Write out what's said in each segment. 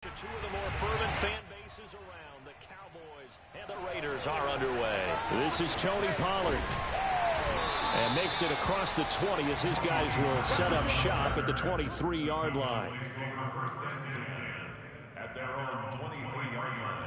Two of the more fervent fan bases around. The Cowboys and the Raiders are underway. This is Tony Pollard. And makes it across the 20 as his guys will set up shop at the 23-yard line. At their own 23-yard line.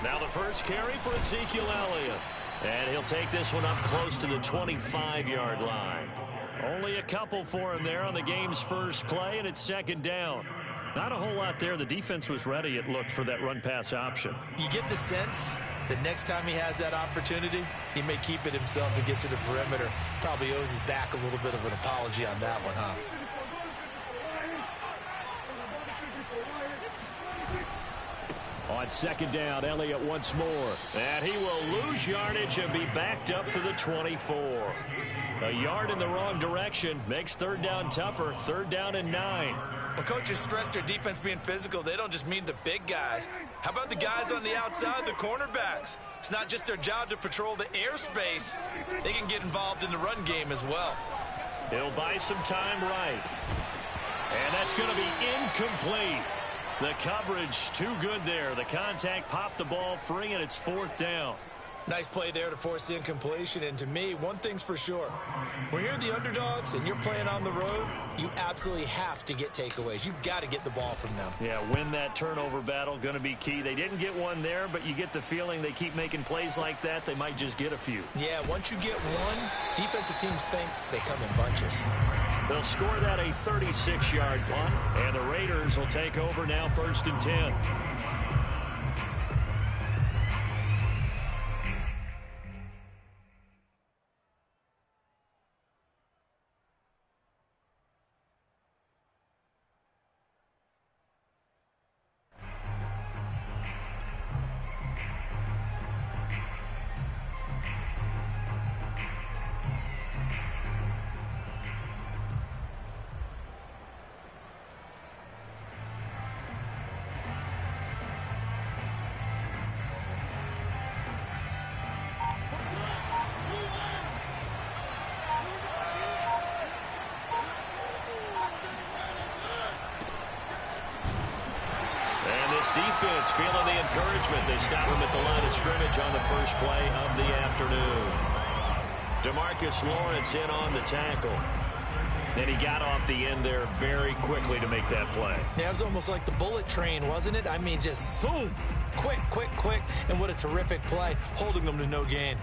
Now the first carry for Ezekiel Elliott. And he'll take this one up close to the 25-yard line. Only a couple for him there on the game's first play, and it's second down. Not a whole lot there. The defense was ready, it looked, for that run-pass option. You get the sense that next time he has that opportunity, he may keep it himself and get to the perimeter. Probably owes his back a little bit of an apology on that one, huh? On second down, Elliott once more. And he will lose yardage and be backed up to the 24. A yard in the wrong direction makes third down tougher. Third down and 9. Well, coaches stress their defense being physical. They don't just mean the big guys. How about the guys on the outside, the cornerbacks? It's not just their job to patrol the airspace. They can get involved in the run game as well. He'll buy some time right. And that's going to be incomplete. The coverage too good there. The contact popped the ball free, and it's fourth down. Nice play there to force the incompletion. And to me, one thing's for sure. When you're the underdogs and you're playing on the road, you absolutely have to get takeaways. You've got to get the ball from them. Yeah, win that turnover battle, going to be key. They didn't get one there, but you get the feeling they keep making plays like that, they might just get a few. Yeah, once you get one, defensive teams think they come in bunches. They'll score that a 36-yard punt, and the Raiders will take over now, first and 10. Defense feeling the encouragement. They stop him at the line of scrimmage on the first play of the afternoon. DeMarcus Lawrence in on the tackle. And he got off the end there very quickly to make that play. Yeah, it was almost like the bullet train, wasn't it? I mean, just zoom. Quick, quick, quick. And what a terrific play, holding them to no gain.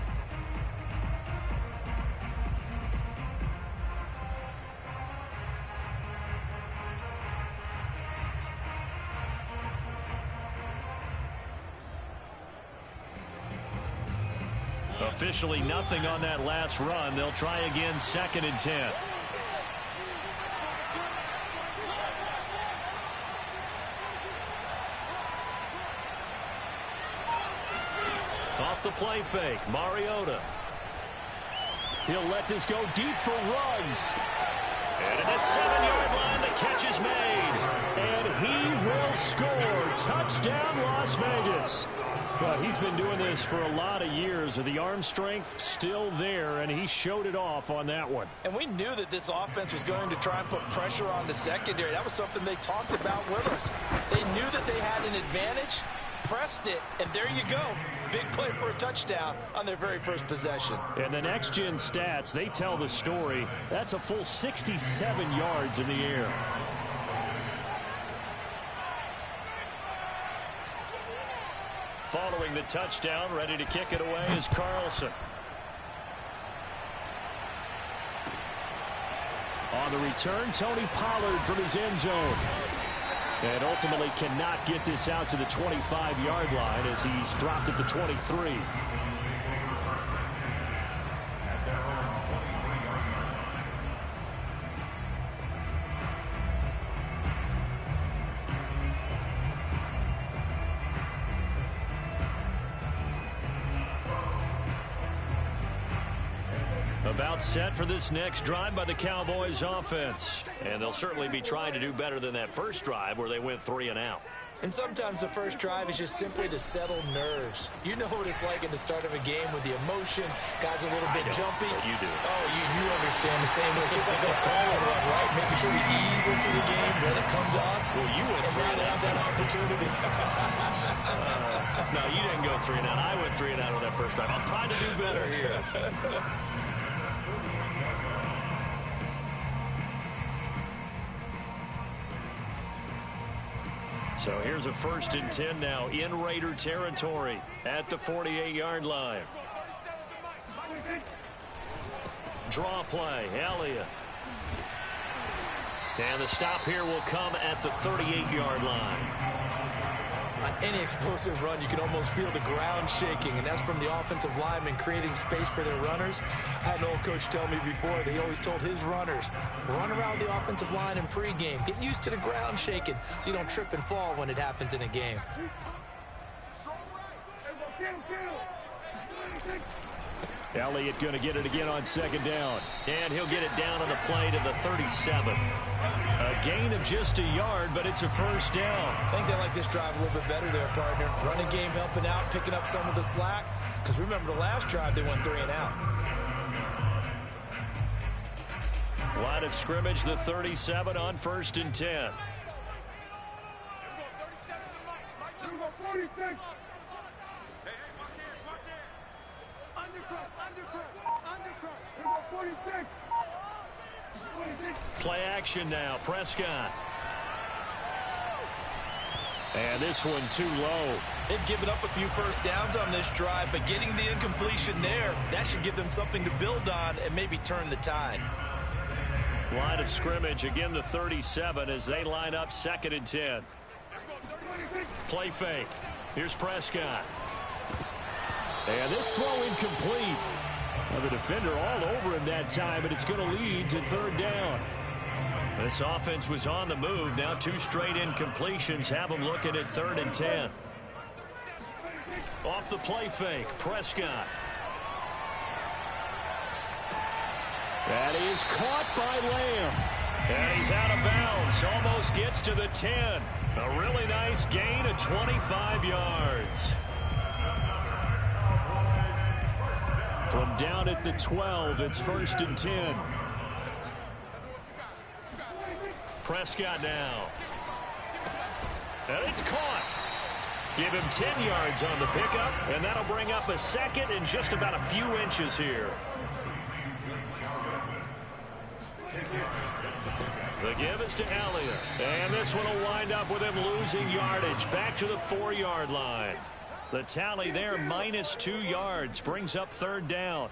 Officially nothing on that last run. They'll try again, second and 10. Off the play fake, Mariota. He'll let this go deep for Ruggs. And at the 7-yard line, the catch is made. And he will score. Touchdown, Las Vegas. Well, he's been doing this for a lot of years, and the arm strength still there, and he showed it off on that one. And we knew that this offense was going to try and put pressure on the secondary. That was something they talked about with us. They knew that they had an advantage, pressed it, and there you go. Big play for a touchdown on their very first possession. And the next-gen stats, they tell the story. That's a full 67 yards in the air. Following the touchdown, ready to kick it away is Carlson. On the return, Tony Pollard from his end zone. And ultimately cannot get this out to the 25-yard line as he's dropped at the 23. About set for this next drive by the Cowboys offense. And they'll certainly be trying to do better than that first drive where they went 3 and out. And sometimes the first drive is just simply to settle nerves. You know what it's like at the start of a game with the emotion. Guys a little bit jumpy. You do. Oh, you understand the same way. It's just like us calling one, right? Making sure we ease into the game, let it come to us. Well, you went 3 and out. That opportunity. No, you didn't go 3 and out. I went 3 and out on that first drive. I'm trying to do better here. So here's a 1st and 10 now in Raider territory at the 48-yard line. Draw play, Elliott. And the stop here will come at the 38-yard line. On any explosive run, you can almost feel the ground shaking, and that's from the offensive linemen creating space for their runners. I had an old coach tell me before, they always told his runners, run around the offensive line in pregame. Get used to the ground shaking so you don't trip and fall when it happens in a game. Elliott going to get it again on 2nd down. And he'll get it down on the play to the 37. A gain of just a yard, but it's a 1st down. I think they like this drive a little bit better there, partner. Running game helping out, picking up some of the slack. Because remember the last drive, they went 3 and out. Line of scrimmage, the 37 on 1st and 10. Play action now, Prescott. And this one too low. They've given up a few 1st downs on this drive, but getting the incompletion there, that should give them something to build on and maybe turn the tide. Line of scrimmage, again the 37 as they line up 2nd and 10. Play fake. Here's Prescott. And this throw incomplete. Well, the defender all over him that time, but it's going to lead to 3rd down. This offense was on the move. Now 2 straight incompletions have them looking at 3rd and 10. Off the play fake, Prescott. That is caught by Lamb. And he's out of bounds. Almost gets to the 10. A really nice gain of 25 yards. From down at the 12, it's 1st and 10. Prescott now. And it's caught. Give him 10 yards on the pickup, and that'll bring up a 2nd and just about a few inches here. The give is to Elliott. And this one will wind up with him losing yardage back to the 4-yard line. The tally there, -2 yards, brings up 3rd down.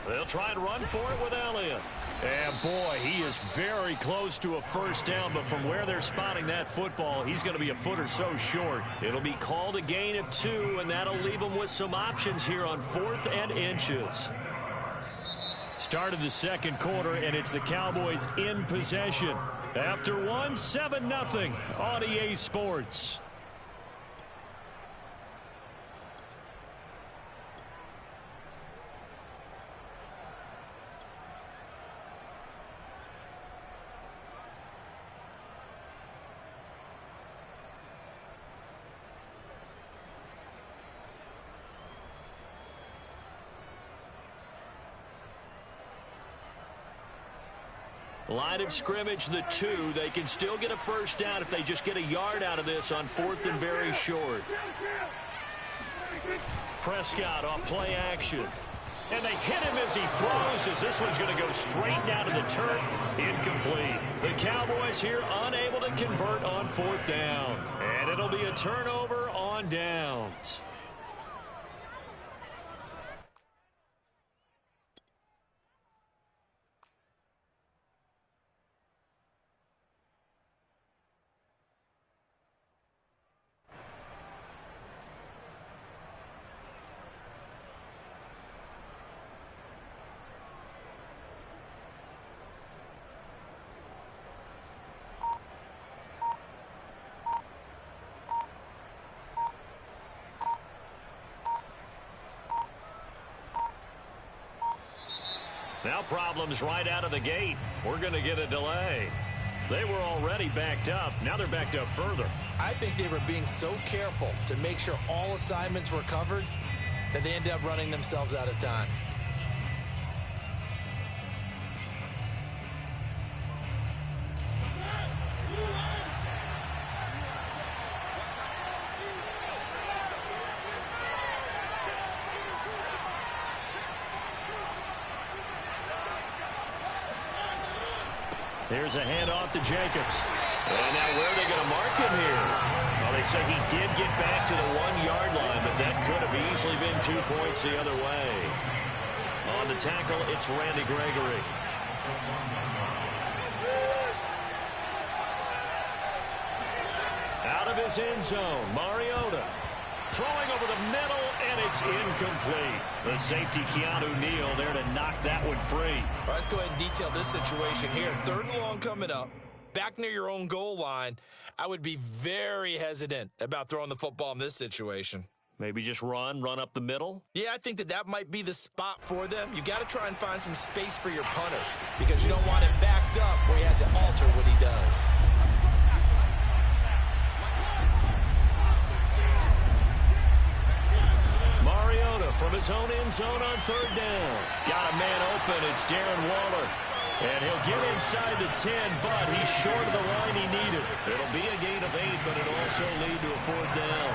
They'll try and run for it with Elliott. And, boy, he is very close to a 1st down, but from where they're spotting that football, he's going to be a foot or so short. It'll be called a gain of 2, and that'll leave them with some options here on 4th and inches. Start of the 2nd quarter, and it's the Cowboys in possession. After one, 7-0 on EA Sports. Line of scrimmage, the 2. They can still get a 1st down if they just get a yard out of this on 4th and very short. Prescott off play action. And they hit him as he throws, as this one's going to go straight down to the turf. Incomplete. The Cowboys here unable to convert on 4th down. And it'll be a turnover on downs. Now problems right out of the gate. We're going to get a delay. They were already backed up. Now they're backed up further. I think they were being so careful to make sure all assignments were covered that they ended up running themselves out of time. Here's a handoff to Jacobs. And now where are they going to mark him here? Well, they say he did get back to the 1-yard line, but that could have easily been 2 points the other way. On the tackle, it's Randy Gregory. Out of his end zone, Mariota. Throwing over the middle, and it's incomplete. The safety, Keanu Neal, there to knock that one free. All right, let's go ahead and detail this situation here. 3rd and long coming up, back near your own goal line. I would be very hesitant about throwing the football in this situation. Maybe just run up the middle? Yeah, I think that might be the spot for them. You got to try and find some space for your punter because you don't want him backed up where he has to alter what he does. Mariota from his own end zone on 3rd down. Got a man open. It's Darren Waller. And he'll get inside the 10, but he's short of the line he needed. It'll be a gain of 8, but it'll also lead to a 4th down.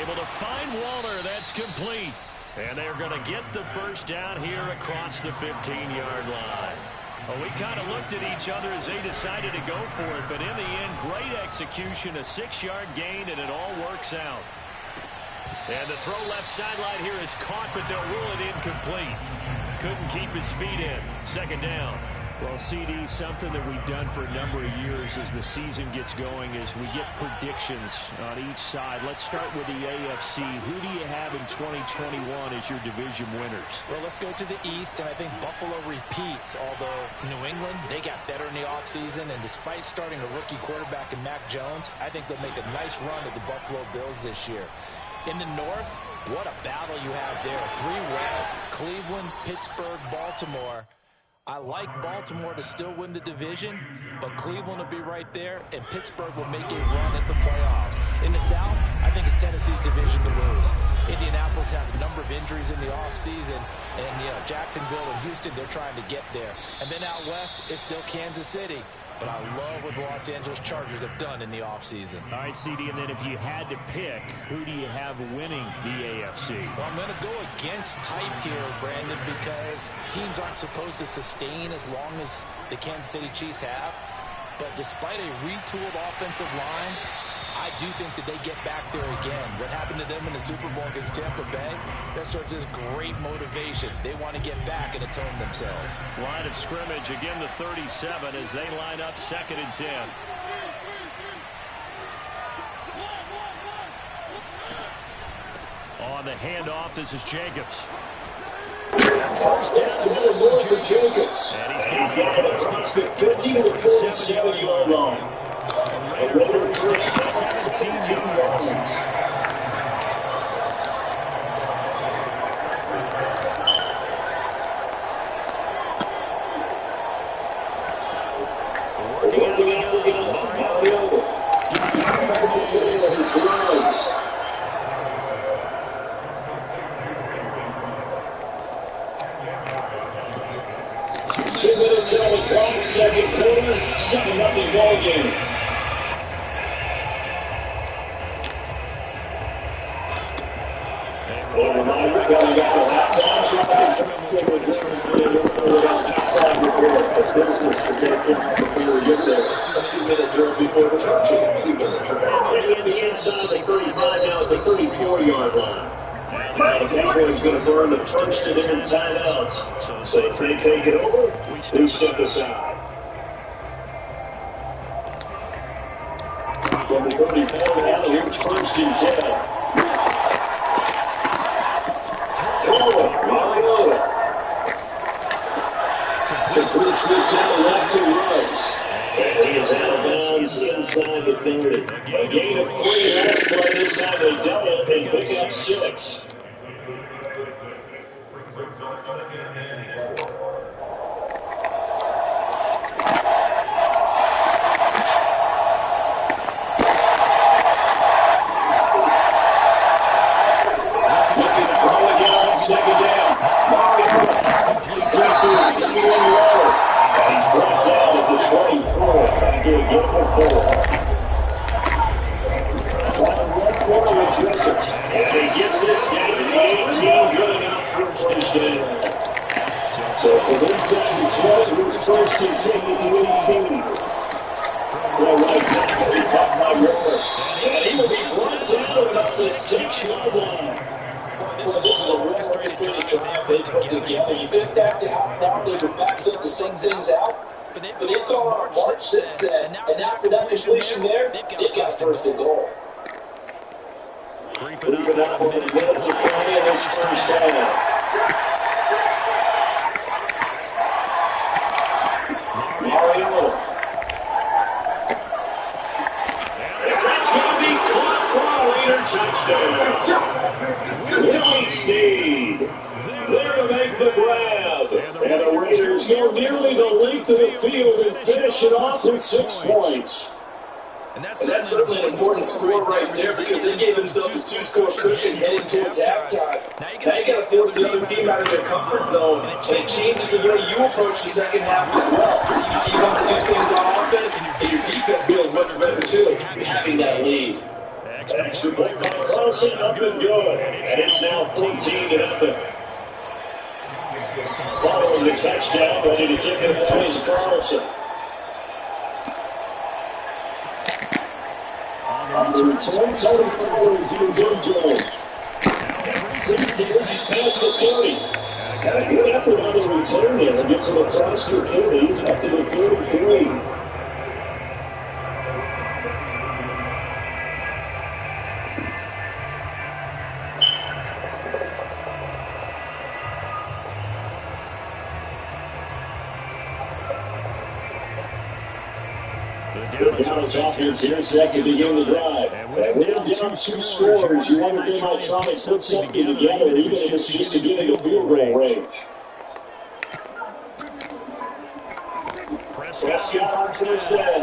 Able to find Waller. That's complete. And they're going to get the 1st down here across the 15-yard line. Well, we kind of looked at each other as they decided to go for it, but in the end, great execution, a 6-yard gain, and it all works out. And the throw left sideline here is caught, but they'll rule it incomplete. Couldn't keep his feet in. 2nd down. Well, CD, something that we've done for a number of years as the season gets going is we get predictions on each side. Let's start with the AFC. Who do you have in 2021 as your division winners? Well, let's go to the East, and I think Buffalo repeats, although New England, they got better in the offseason, and despite starting a rookie quarterback in Mac Jones, I think they'll make a nice run at the Buffalo Bills this year. In the North, what a battle you have there. 3 red, Cleveland, Pittsburgh, Baltimore. I like Baltimore to still win the division, but Cleveland will be right there, and Pittsburgh will make a run at the playoffs. In the South, I think it's Tennessee's division to lose. Indianapolis had a number of injuries in the offseason, and Jacksonville and Houston, they're trying to get there. And then out west, it's still Kansas City. But I love what the Los Angeles Chargers have done in the offseason. All right, CD, and then if you had to pick, who do you have winning the AFC? Well, I'm going to go against type here, Brandon, because teams aren't supposed to sustain as long as the Kansas City Chiefs have. But despite a retooled offensive line, I do think that they get back there again. What happened to them in the Super Bowl against Tampa Bay, that serves as great motivation. They want to get back and atone themselves. Line of scrimmage, again the 37 as they line up 2nd and 10. On the handoff, this is Jacobs. 1st down and 9 for Jacobs. And he's going to get across the 57-yard line. Raider first down, 17 yards. Working out of the Mariota. Two minutes on the clock, 2nd quarter, 7-0 ball game. Going out of halftime. Business protected before we get there. A 2-minute drill before the touch. 2-minute drill. And the inside the 35 now at the 34-yard line. Now the Cowboys going to burn the 1st and 10 timeouts. So if they take it over, we step aside. From the 34 now, here's 1st and 10. Mariota completes this now left to Rose. As he is out of bounds inside the 30. A gain of 3 last play. This time they double and pick up 6. Second down. Mario drops it to the 1-yard. And he's brought down at the 24 after a gain of 4. One quarter of drizzle. And he gets this down to the 18, drilling out for a first down. So from inside the 12, it's first and 10 at the 18. Well, right now, he caught my river. And he will be brought down about the 6-yard line. Well, this is a real orchestrated drive they put together. You've been back to half now. They were back up to sling things out. But they've gone on a march since then. And after that completion there, they've got first and goal. Creeping up with a minute to play in this first down. Mario. It's going to be caught for a later touchdown. Willie Snead there to make the grab. And the Raiders go nearly the length of the field and finish it off with 6 points. And that's certainly an important score right there because they gave themselves a 2-score cushion heading towards halftime. Now you got to force the other team out of their comfort zone, and it changes the way you approach the second half as well. You want to do things on offense, and your defense feels much better too, having that lead. Extra point by Carlson, up and good. And it's now 14-0. Following the touchdown, ready to kick it off is Carlson. On the return, Cody Flowers in zone zone. He's past the 30. Got a good effort on the return there. Gets him across the 30, up to the 33. The Dallas offense here set to begin the drive. And we're down 2 scores. You wonder if they might try and put something together, even if it's just to get into field goal range. Prescott for first down.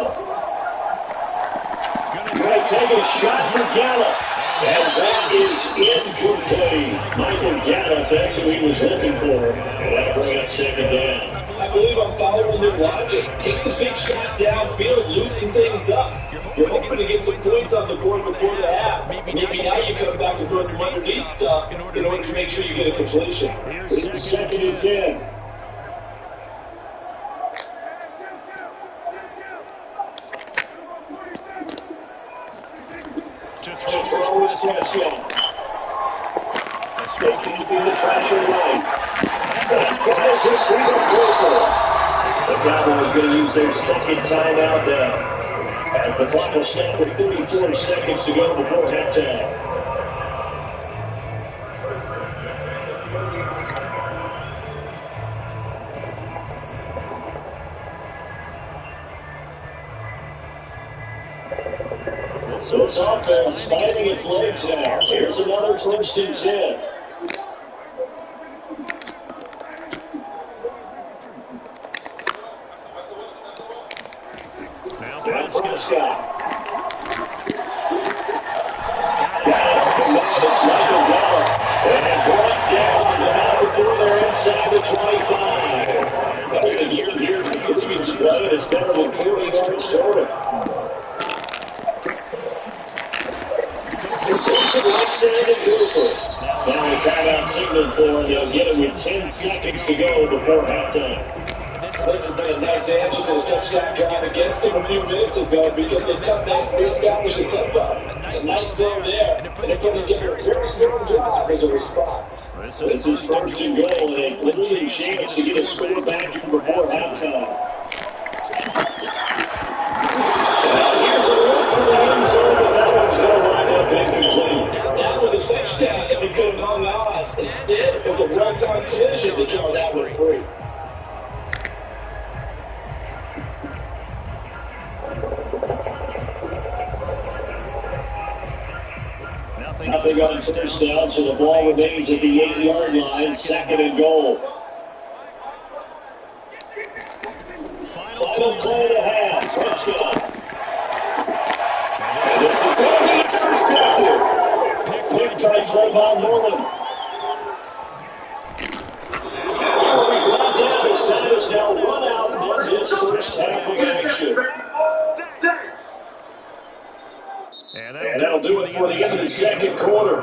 Going to take a shot for Gallup. And that is incomplete. Michael Gallup, that's who he was looking for. And that'll bring up second down. I believe I'm following their logic. Take the big shot downfield, loosen things up. You're hoping to get some points on the board before the half. Maybe now you come back and throw some underneath stuff in order to make sure you get a completion. It's second and 10. To throw is Prescott. They seem to be the pressure right. The Cowboys going to use their second timeout now. As the clock will snap with 34 seconds to go before halftime. This offense finding its legs now. Here's another first and 10. Prescott. It's Michael Gallup. And brought down about further inside the 25. After the year here, Patriots play, it's better than 40 yards total. Takes it right down to Cooper. Now a timeout signal for him. They'll get it with 10 seconds to go before halftime. This has been a nice answer to the touchdown drive against them a few minutes ago because they come back and establish a tempo. A nice throw there, and they're going to get a very strong drive as a response. This is first and goal, and a losing chance to get a score back before halftime. Here's a look for the end zone, but that one's going to wind up incomplete. That was a touchdown if he could have hung on. Instead, it was a well-timed collision to draw that one free. Nothing on first down, so the ball remains at the 8-yard line, second and goal. by Mullen. That is now 1 out in this first half of action. And that'll do it for the end of the second quarter.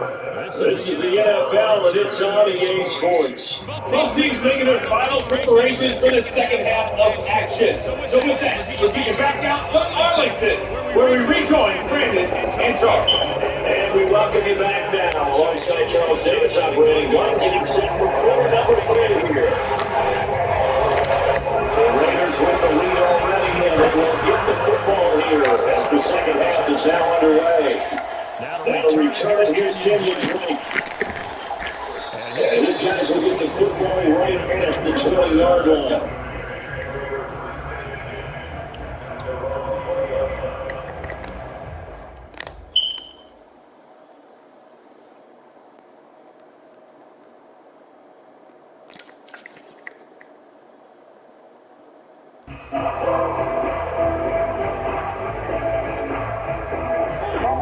This is the NFL, and it's on EA Sports. Both teams making their final preparations for the second half of action. So with that, let's get you back out to Arlington, where we rejoin Brandon and Charles. And we welcome you back now alongside Charles Davis operating one, getting set for quarter number 3 here. The Raiders with the lead already, and they will get the football here as the second half is now underway. That'll return. Here's Kenyon Drake. And these guys will get the football right at the 20-yard line.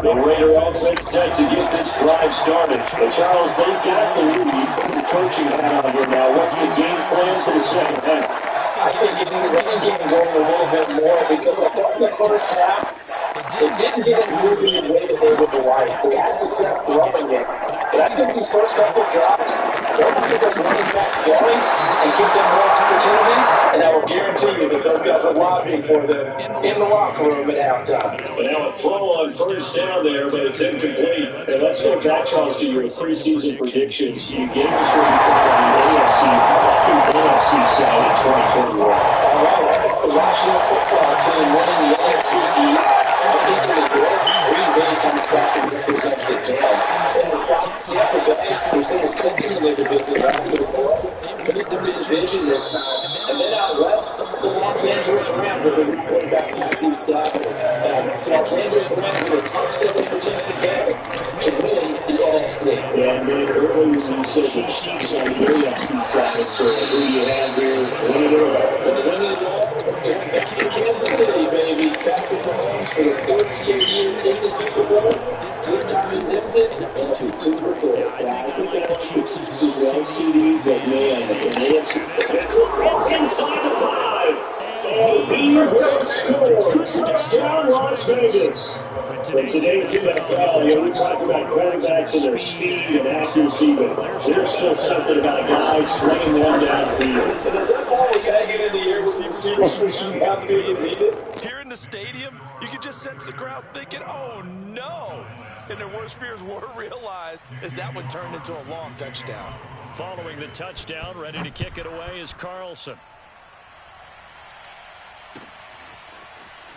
The Raider offense set to get this drive started. But Charles, they've got the lead. The coaching hat on here now. What's the game plan for the second half? I think if you really get going a little bit more, because I thought the first half, it didn't get it moving the way that they would like. They had success throwing it. But I think these first couple of drives, they'll get their running back going and give them more opportunities, and I will guarantee you that those guys are lobbying for them in the locker room at halftime. But now a throw on first down there, but it's incomplete. And let's go back, Charles, to your preseason predictions. You gave us what you thought on the AFC side in 2021. All right, I got the Washington football team winning the NFC East. I think in the good, Green Bay comes back and represents again. And it's got Tampa Bay, who's still clicking a little bit after the fourth, but in the division this time. And then out west, the Los Angeles Rams with a new quarterback in Steve Stafford. Los Angeles Rams with a top 7% today to win the NFC. And then earlier you said the Chiefs on the AFC side. So who do you have here winning it all? And the winning it all, it's going to be Kansas City, baby. Patrick Mahomes for the 14th year in the Super Bowl. This time he dipped it into Super Bowl. Yeah, I think that Chiefs is one CD, but man, the AFC. Inside the 5. And he will score. Touchdown, Las Vegas. In today's NFL, we talk about quarterbacks and their speed and accuracy, but there's still something about guys slinging them downfield. So does that ball was hanging in the air with the receivers pushing out there you need it? Here in the stadium, you can just sense the crowd thinking, oh no! And their worst fears were realized as that one turned into a long touchdown. Following the touchdown, ready to kick it away is Carlson.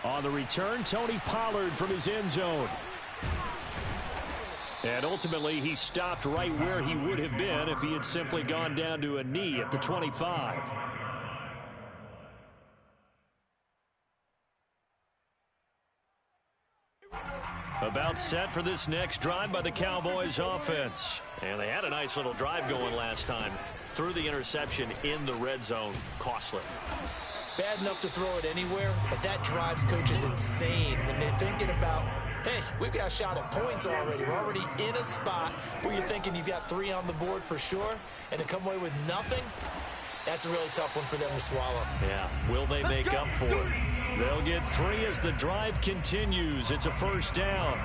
On the return, Tony Pollard from his end zone. And ultimately, he stopped right where he would have been if he had simply gone down to a knee at the 25. About set for this next drive by the Cowboys offense. And they had a nice little drive going last time. Threw the interception in the red zone. Costly. Bad enough to throw it anywhere, but that drives coaches insane when they're thinking about, hey, we've got a shot at points already. We're already in a spot where you're thinking you've got 3 on the board for sure, and to come away with nothing, that's a really tough one for them to swallow. Yeah, will they make up for it? They'll get 3 as the drive continues. It's a first down.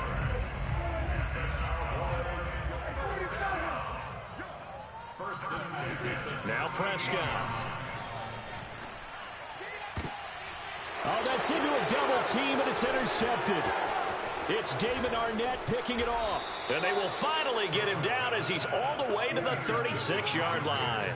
Now Prescott. Oh, that's into a double team, and it's intercepted. It's David Arnett picking it off. And they will finally get him down as he's all the way to the 36-yard line.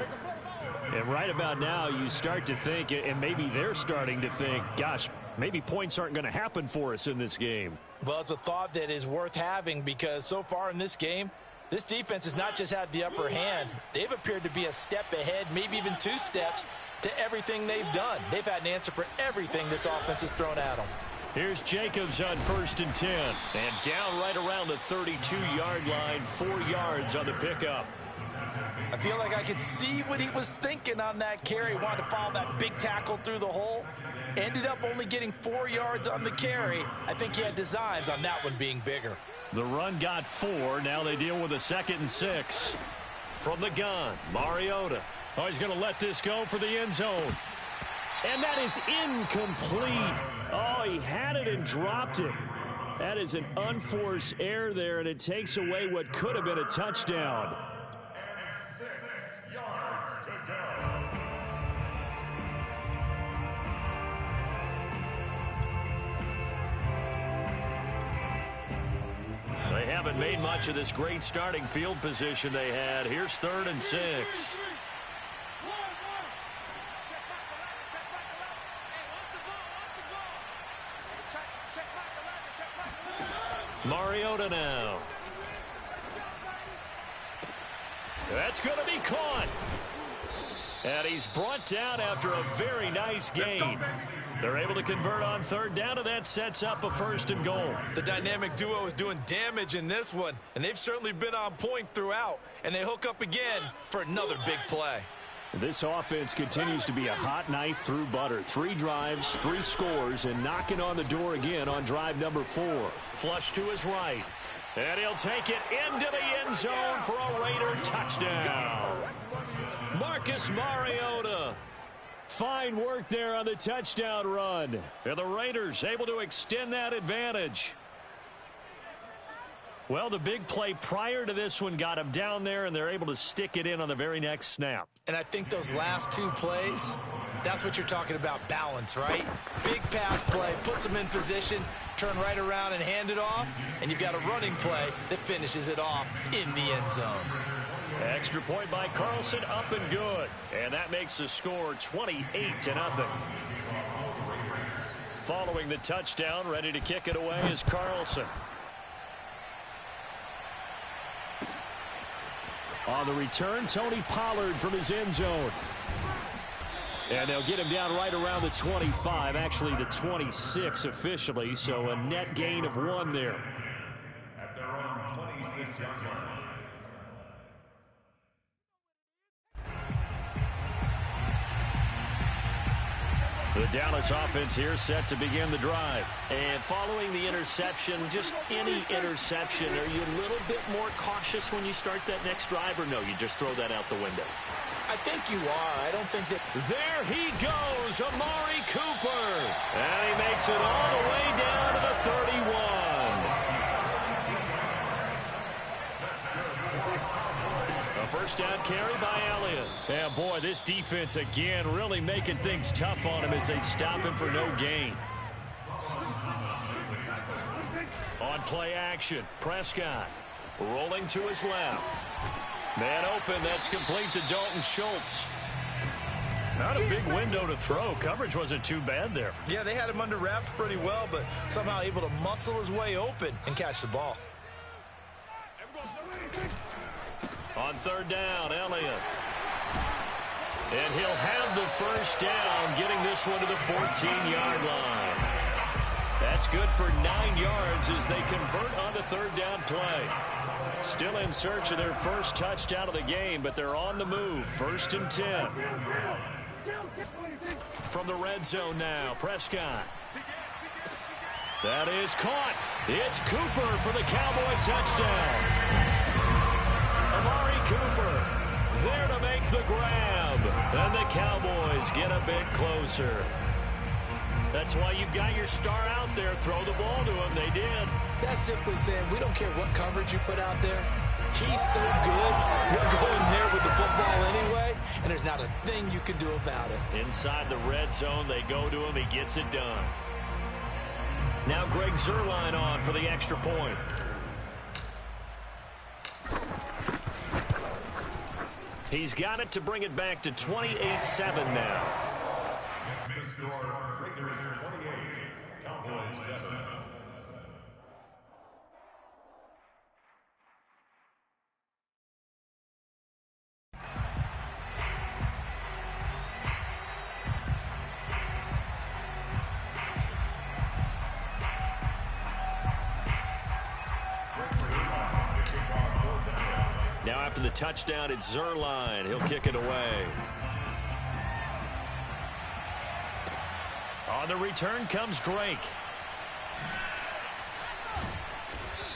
And right about now, you start to think, and maybe they're starting to think, gosh, maybe points aren't going to happen for us in this game. Well, it's a thought that is worth having because so far in this game, this defense has not just had the upper hand. They've appeared to be a step ahead, maybe even 2 steps, to everything they've done. They've had an answer for everything this offense has thrown at them. Here's Jacobs on 1st and 10. And down right around the 32-yard line, 4 yards on the pickup. I feel like I could see what he was thinking on that carry. Wanted to follow that big tackle through the hole. Ended up only getting 4 yards on the carry. I think he had designs on that one being bigger. The run got 4. Now they deal with a 2nd and 6. From the gun, Mariota. Oh, he's going to let this go for the end zone. And that is incomplete. Oh, he had it and dropped it. That is an unforced error there, and it takes away what could have been a touchdown. And 6 yards to go. They haven't made much of this great starting field position they had. Here's 3rd and 6. Mariota now. That's going to be caught. And he's brought down after a very nice gain. They're able to convert on 3rd down, and that sets up a 1st and goal. The dynamic duo is doing damage in this one, and they've certainly been on point throughout. And they hook up again for another big play. This offense continues to be a hot knife through butter. 3 drives, 3 scores, and knocking on the door again on drive number 4. Flush to his right. And he'll take it into the end zone for a Raider touchdown. Marcus Mariota. Fine work there on the touchdown run. And the Raiders able to extend that advantage. Well, the big play prior to this one got him down there, and they're able to stick it in on the very next snap. And I think those last 2 plays, that's what you're talking about, balance, right? Big pass play, puts them in position, turn right around and hand it off, and you've got a running play that finishes it off in the end zone. Extra point by Carlson, up and good. And that makes the score 28-0. Following the touchdown, ready to kick it away is Carlson. On the return, Tony Pollard from his end zone. And they'll get him down right around the 25, actually the 26 officially, so a net gain of 1 there. At their own 26-yard line. The Dallas offense here set to begin the drive. And following the interception, just any interception, are you a little bit more cautious when you start that next drive, or no, you just throw that out the window? I think you are. I don't think that... There he goes, Amari Cooper. And he makes it all the way down to the 31. A first down carry by Elliott. Yeah, boy, this defense again really making things tough on him as they stop him for no gain. On play action, Prescott rolling to his left. Man open, that's complete to Dalton Schultz. Not a big window to throw. Coverage wasn't too bad there. Yeah, they had him under wraps pretty well, but somehow able to muscle his way open and catch the ball. On 3rd down, Elliott. And he'll have the first down, getting this one to the 14-yard line. That's good for 9 yards as they convert on the 3rd down play. Still in search of their first touchdown of the game, but they're on the move. 1st and 10. From the red zone now, Prescott. That is caught. It's Cooper for the Cowboy touchdown. Amari Cooper there to make the grab. And the Cowboys get a bit closer. That's why you've got your star out there. Throw the ball to him. They did. That's simply saying we don't care what coverage you put out there. He's so good. We're going there with the football anyway, and there's not a thing you can do about it. Inside the red zone, they go to him. He gets it done. Now Greg Zuerlein on for the extra point. He's got it to bring it back to 28-7 now. The score, Raiders 28, Cowboys 7. Now after the touchdown, it's Zuerlein. He'll kick it away. On the return comes Drake.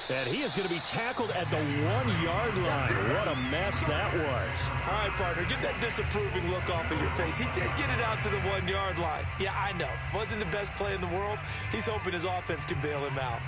And he is going to be tackled at the 1-yard line. What a mess that was. All right, partner, get that disapproving look off of your face. He did get it out to the 1-yard line. Yeah, I know. Wasn't the best play in the world. He's hoping his offense can bail him out.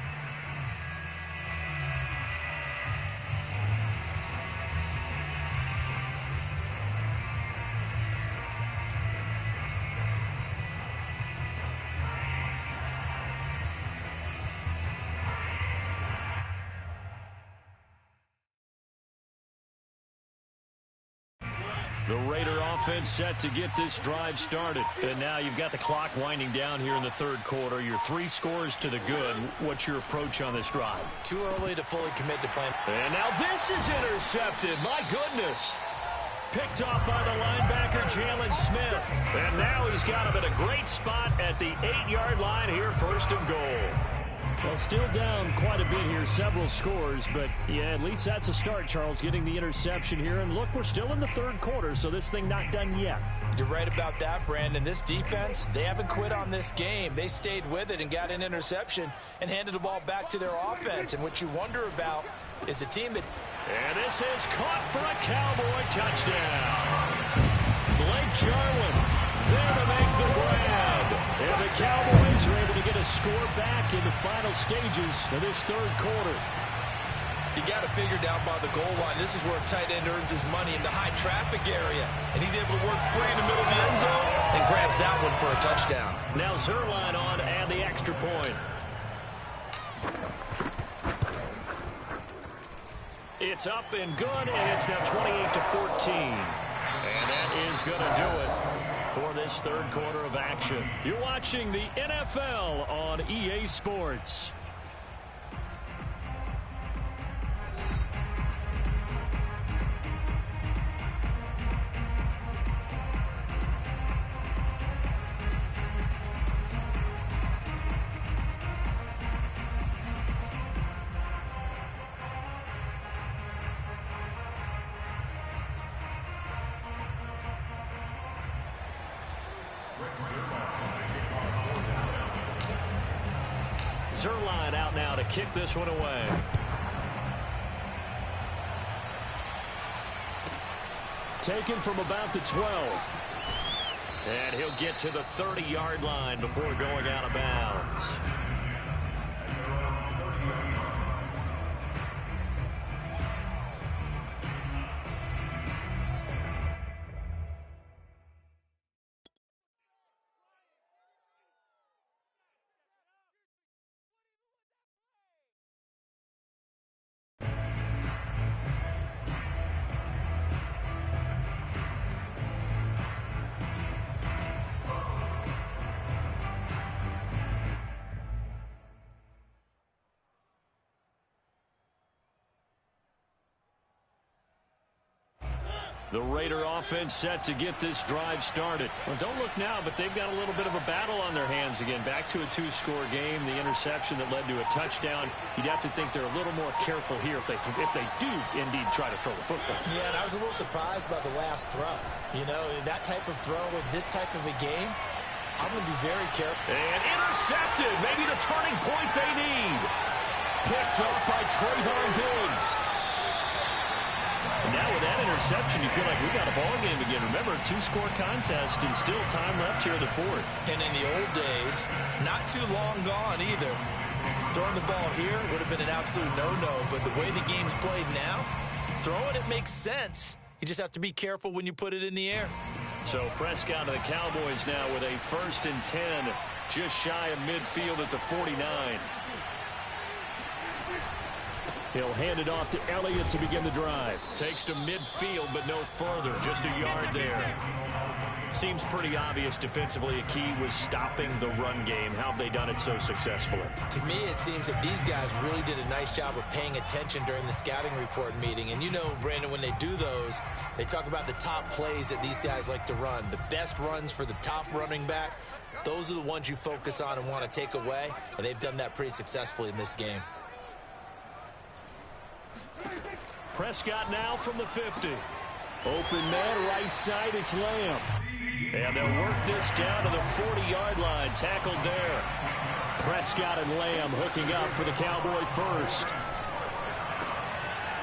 The Raider offense set to get this drive started. And now you've got the clock winding down here in the third quarter. Your 3 scores to the good. What's your approach on this drive? Too early to fully commit to playing. And now this is intercepted. My goodness. Picked off by the linebacker, Jalen Smith. And now he's got him at a great spot at the 8-yard line here, first and goal. Well, still down quite a bit here, several scores, but yeah, at least that's a start, Charles, getting the interception here. And look, we're still in the third quarter, so this thing not done yet. You're right about that, Brandon. This defense, they haven't quit on this game. They stayed with it and got an interception and handed the ball back to their offense. And what you wonder about is a team that... And this is caught for a Cowboy touchdown. Blake Jarwin there to make the grab. And the Cowboys are able to get a score back in the final stages of this third quarter. You got to figure down by the goal line. This is where a tight end earns his money in the high traffic area. And he's able to work free in the middle of the end zone and grabs that one for a touchdown. Now Zerline on and the extra point. It's up and good, and it's now 28-14. And that is going to do it for this third quarter of action. You're watching the NFL on EA Sports. Zerline out now to kick this one away. Taken from about the 12. And he'll get to the 30-yard line before going out of bounds. The Raider offense set to get this drive started. Well, don't look now, but they've got a little bit of a battle on their hands again. Back to a 2-score game. The interception that led to a touchdown. You'd have to think they're a little more careful here if they do indeed try to throw the football. Yeah, and I was a little surprised by the last throw. You know, that type of throw with this type of a game, I'm going to be very careful. And intercepted. Maybe the turning point they need. Picked off by Trayvon Diggs. And now with that interception, you feel like we got a ball game again. Remember, 2-score contest and still time left here in the fourth. And in the old days, not too long gone either. Throwing the ball here would have been an absolute no-no, but the way the game's played now, throwing it makes sense. You just have to be careful when you put it in the air. So Prescott of the Cowboys now with a 1st and 10, just shy of midfield at the 49. He'll hand it off to Elliott to begin the drive. Takes to midfield, but no further. Just a yard there. Seems pretty obvious defensively a key was stopping the run game. How have they done it so successfully? To me, it seems that these guys really did a nice job of paying attention during the scouting report meeting. And you know, Brandon, when they do those, they talk about the top plays that these guys like to run. The best runs for the top running back, those are the ones you focus on and want to take away. And they've done that pretty successfully in this game. Prescott now from the 50. Open man, right side, it's Lamb. And they'll work this down to the 40-yard line. Tackled there. Prescott and Lamb hooking up for the Cowboy first.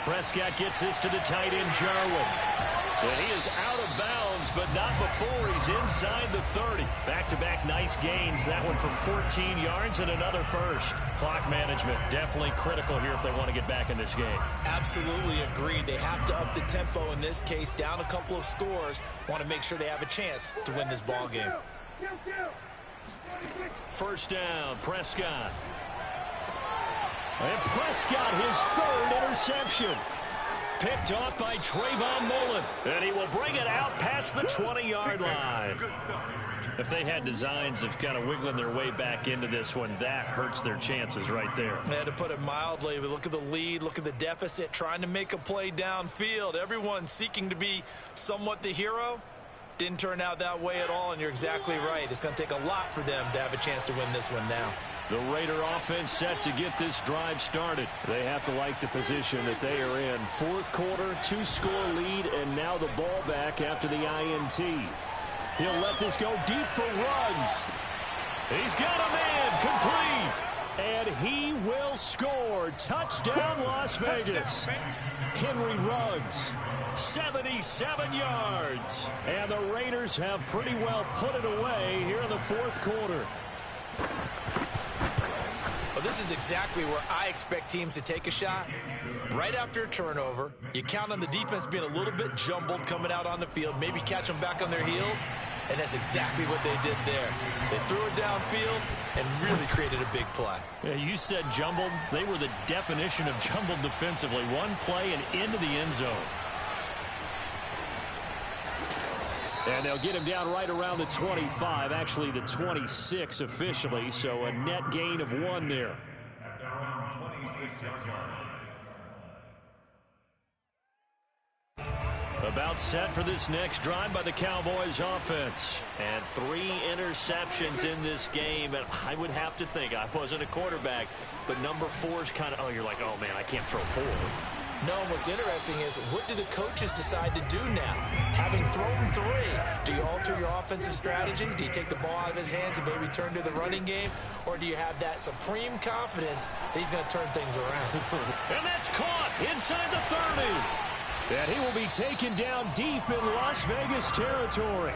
Prescott gets this to the tight end, Jarwin. And he is out of bounds, but not before he's inside the 30. Back-to-back nice gains. That one for 14 yards and another first. Clock management definitely critical here if they want to get back in this game. Absolutely agreed. They have to up the tempo in this case, down a couple of scores. Want to make sure they have a chance to win this ball game. First down, Prescott. And Prescott, his third interception. Picked off by Trayvon Mullen. And he will bring it out past the 20-yard line. If they had designs of kind of wiggling their way back into this one, that hurts their chances right there. Yeah, to put it mildly, we look at the lead, look at the deficit, trying to make a play downfield. Everyone seeking to be somewhat the hero. Didn't turn out that way at all, and you're exactly right. It's going to take a lot for them to have a chance to win this one now. The Raider offense set to get this drive started. They have to like the position that they are in. Fourth quarter, 2-score lead, and now the ball back after the INT. He'll let this go deep for Ruggs. He's got a man complete. And he will score. Touchdown, Las Vegas. Henry Ruggs. 77 yards. And the Raiders have pretty well put it away here in the fourth quarter. Well, this is exactly where I expect teams to take a shot. Right after a turnover, you count on the defense being a little bit jumbled coming out on the field, maybe catch them back on their heels, and that's exactly what they did there. They threw it downfield and really created a big play. Yeah, you said jumbled. They were the definition of jumbled defensively. One play and into the end zone. And they'll get him down right around the 25, actually the 26 officially, so a net gain of 1 there. At their own 26-yard line. About set for this next drive by the Cowboys offense. And 3 interceptions in this game. And I would have to think, I wasn't a quarterback, but number 4 is kind of, oh, you're like, oh, man, I can't throw 4. No, what's interesting is, what do the coaches decide to do now? Having thrown 3, do you alter your offensive strategy? Do you take the ball out of his hands and maybe turn to the running game? Or do you have that supreme confidence that he's going to turn things around? And that's caught inside the 30. And he will be taken down deep in Las Vegas territory.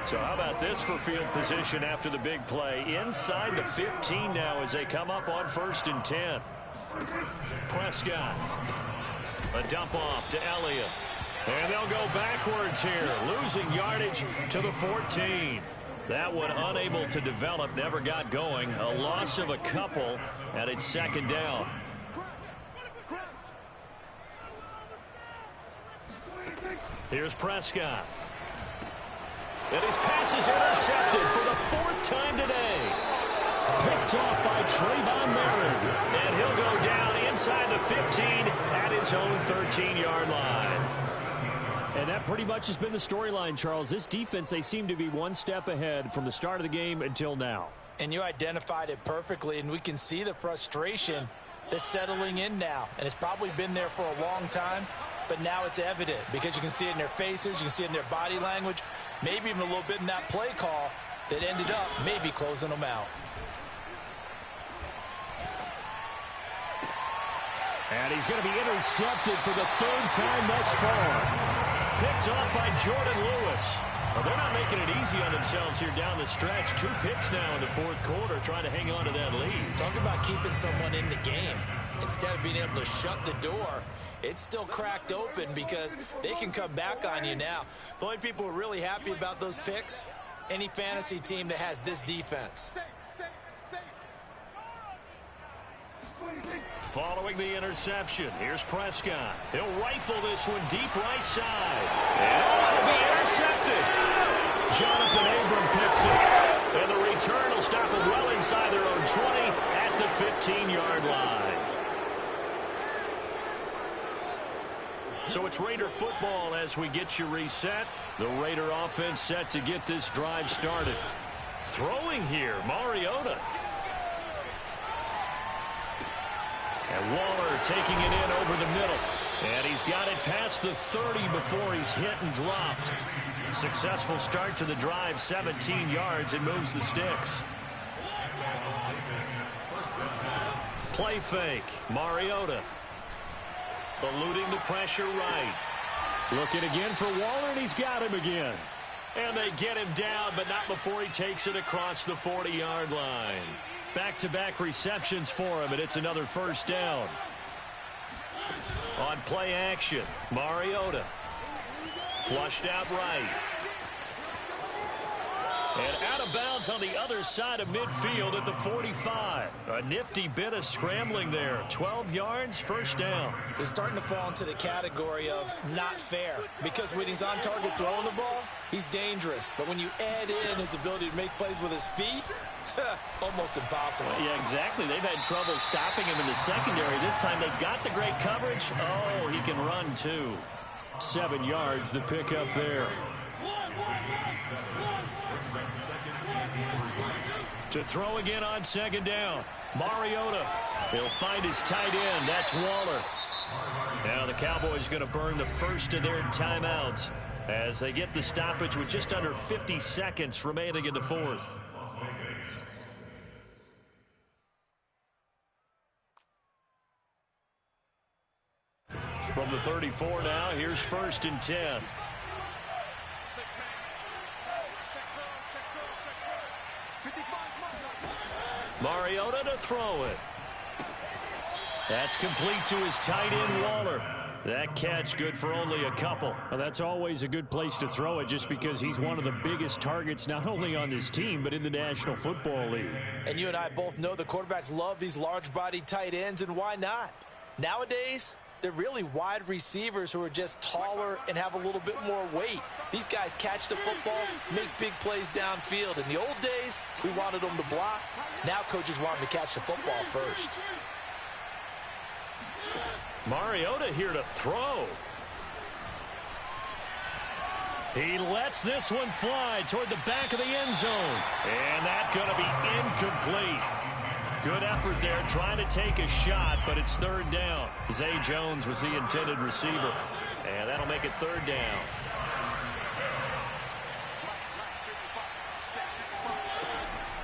So how about this for field position after the big play? Inside the 15 now as they come up on 1st and 10. Prescott. A dump off to Elliott. And they'll go backwards here, losing yardage to the 14. That one unable to develop, never got going. A loss of a couple, and it's 2nd down. Here's Prescott. And his pass is intercepted for the 4th time today. Picked off by Trayvon Mullen. And he'll go down inside the 15 at his own 13-yard line. And that pretty much has been the storyline, Charles. This defense, they seem to be one step ahead from the start of the game until now. And you identified it perfectly, and we can see the frustration that's settling in now. And it's probably been there for a long time, but now it's evident because you can see it in their faces, you can see it in their body language, maybe even a little bit in that play call that ended up maybe closing them out. And he's going to be intercepted for the 3rd time thus far. Picked off by Jordan Lewis. Well, they're not making it easy on themselves here down the stretch. 2 picks now in the 4th quarter, trying to hang on to that lead. Talk about keeping someone in the game. Instead of being able to shut the door, it's still cracked open because they can come back on you now. The only people who are really happy about those picks, any fantasy team that has this defense. Following the interception, here's Prescott. He'll rifle this one deep right side. And it'll be intercepted. Jonathan Abram picks it. And the return will stop them well inside their own 20 at the 15-yard line. So it's Raider football as we get you reset. The Raider offense set to get this drive started. Throwing here, Mariota. And Waller taking it in over the middle. And he's got it past the 30 before he's hit and dropped. Successful start to the drive, 17 yards, and moves the sticks. Play fake, Mariota. Eluding the pressure right. Looking again for Waller, and he's got him again. And they get him down, but not before he takes it across the 40-yard line. Back-to-back receptions for him, and it's another first down. On play action, Mariota. Flushed out right. And out of bounds on the other side of midfield at the 45. A nifty bit of scrambling there. 12 yards, first down. He's starting to fall into the category of not fair. Because when he's on target throwing the ball, he's dangerous. But when you add in his ability to make plays with his feet, almost impossible. Yeah, exactly. They've had trouble stopping him in the secondary. This time they've got the great coverage. Oh, he can run too. 7 yards, the pickup there. To throw again on second down. Mariota. He'll find his tight end. That's Waller. Now the Cowboys going to burn the first of their timeouts as they get the stoppage with just under 50 seconds remaining in the fourth. From the 34 now, here's 1st and 10. Mariota to throw it. That's complete to his tight end, Waller. That catch good for only a couple. Well, that's always a good place to throw it just because he's one of the biggest targets not only on this team but in the National Football League. And you and I both know the quarterbacks love these large-bodied tight ends, and why not? Nowadays, they're really wide receivers who are just taller and have a little bit more weight. These guys catch the football, make big plays downfield. In the old days, we wanted them to block. Now coaches want them to catch the football first. Mariota here to throw. He lets this one fly toward the back of the end zone. And that's going to be incomplete. Good effort there trying to take a shot, but it's third down. Zay Jones was the intended receiver. And that'll make it third down.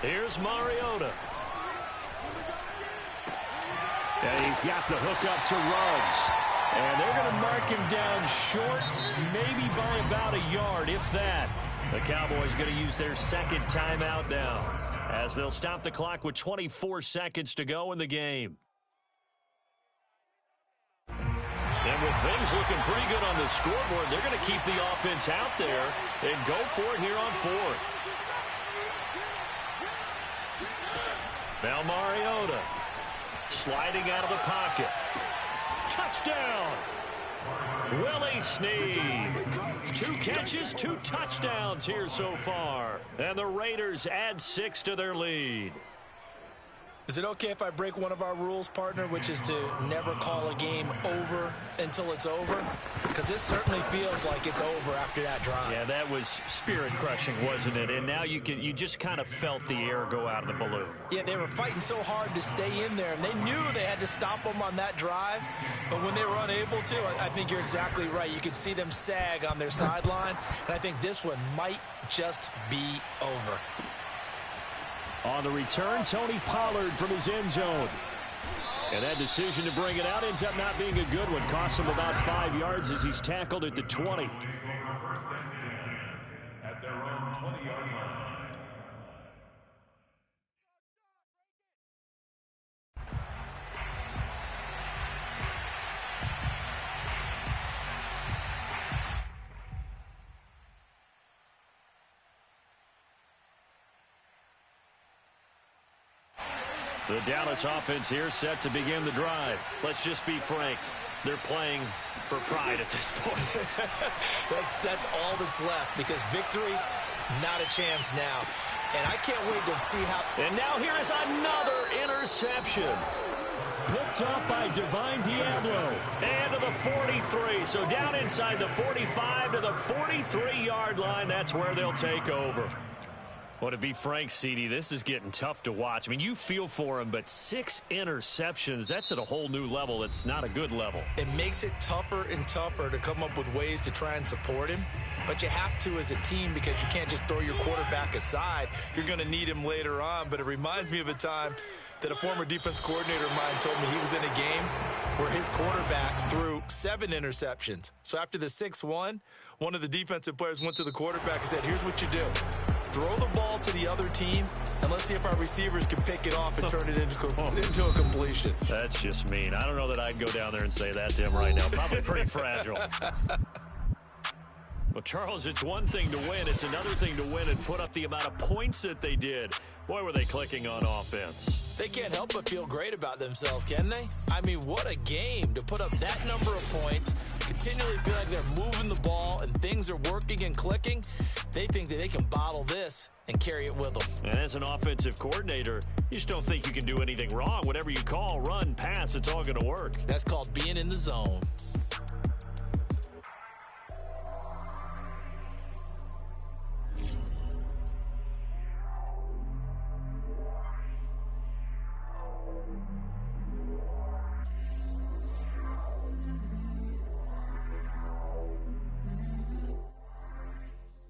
Here's Mariota. And he's got the hook up to Ruggs. And they're going to mark him down short, maybe by about a yard, if that. The Cowboys going to use their second timeout now, as they'll stop the clock with 24 seconds to go in the game. And with things looking pretty good on the scoreboard, they're going to keep the offense out there and go for it here on fourth. Now Mariota sliding out of the pocket. Touchdown! Willie Snead. 2 catches, 2 touchdowns here so far. And the Raiders add 6 to their lead. Is it okay if I break one of our rules, partner, which is to never call a game over until it's over? Because this certainly feels like it's over after that drive. Yeah, that was spirit-crushing, wasn't it? And now you just kind of felt the air go out of the balloon. Yeah, they were fighting so hard to stay in there, and they knew they had to stop them on that drive. But when they were unable to, I think you're exactly right. You could see them sag on their sideline, and I think this one might just be over. On the return, Tony Pollard from his end zone. And that decision to bring it out ends up not being a good one. Costs him about 5 yards as he's tackled at the 20. At their own 20-yard line. The Dallas offense here set to begin the drive. Let's just be frank. They're playing for pride at this point. That's all that's left, because victory, not a chance now. And I can't wait to see how... And now here is another interception. Picked up by Divine Diablo. And to the 43. So down inside the 45 to the 43-yard line. That's where they'll take over. Well, to be frank, CD, this is getting tough to watch. I mean, you feel for him, but 6 interceptions, that's at a whole new level. It's not a good level. It makes it tougher and tougher to come up with ways to try and support him. But you have to as a team, because you can't just throw your quarterback aside. You're going to need him later on. But it reminds me of a time that a former defense coordinator of mine told me he was in a game where his quarterback threw 7 interceptions. So after the 6-1, one of the defensive players went to the quarterback and said, here's what you do. Throw the ball to the other team, and let's see if our receivers can pick it off and turn it into a completion. That's just mean. I don't know that I'd go down there and say that to him right now. Probably pretty fragile. Well, Charles, it's one thing to win. It's another thing to win and put up the amount of points that they did. Boy, were they clicking on offense. They can't help but feel great about themselves, can they? I mean, what a game to put up that number of points, continually feel like they're moving the ball and things are working and clicking. They think that they can bottle this and carry it with them. And as an offensive coordinator, you just don't think you can do anything wrong. Whatever you call, run, pass, it's all going to work. That's called being in the zone.